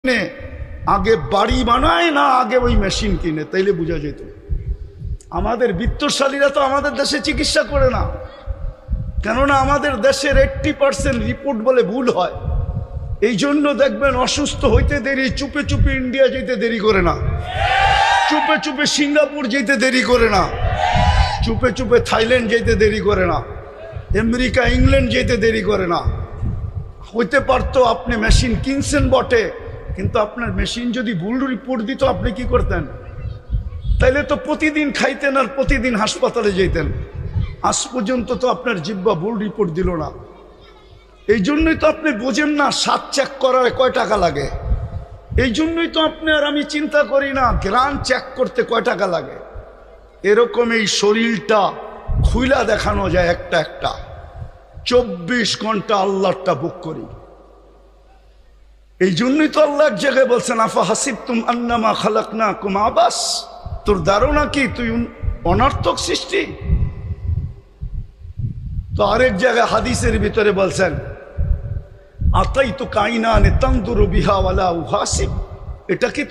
কিনে আগে বাড়ি বানায় না আগে ওই মেশিন কিনে, তাইলে বোঝা যেত। আমাদের বিত্তশালীরা তো আমাদের দেশে চিকিৎসা করে না, কেননা আমাদের দেশের 80% রিপোর্ট বলে ভুল হয়। এই জন্য দেখবেন অসুস্থ হইতে দেরি, চুপে চুপে ইন্ডিয়া যেতে দেরি করে না, চুপে চুপে সিঙ্গাপুর যেতে দেরি করে না, চুপে চুপে থাইল্যান্ড যেতে দেরি করে না, আমেরিকা ইংল্যান্ড যেতে দেরি করে না। হইতে পারতো আপনি মেশিন কিনছেন বটে, কিন্তু আপনার মেশিন যদি ভুল রিপোর্ট দিত আপনি কি করতেন? তাইলে তো প্রতিদিন খাইতেন আর প্রতিদিন হাসপাতালে যেতেন। আজ পর্যন্ত তো আপনার জিহ্বা ভুল রিপোর্ট দিল না। এই জন্যই তো আপনি বোঝেন না স্বাদ চেক করার কয় টাকা লাগে। এই জন্যই তো আপনি আর আমি চিন্তা করি না গ্রান চেক করতে কয় টাকা লাগে। এরকম এই শরীরটা খুইলা দেখানো যায় একটা একটা। 24 ঘন্টা আল্লাহটা বুক করি। এই জন্যই তো আল্লাহ এক জায়গায় বলছেন, আফা হাসিবতুম আন্নামা খালাকনাকুম আবাস, তোর ধারণা কি তুই অনর্থক সৃষ্টি? তো আরেক জায়গায় হাদিসের ভিতরে বলছেন, আতাইতু কাইনানে তানদুরু বিহা ওয়ালা উহাসিব, এটা কি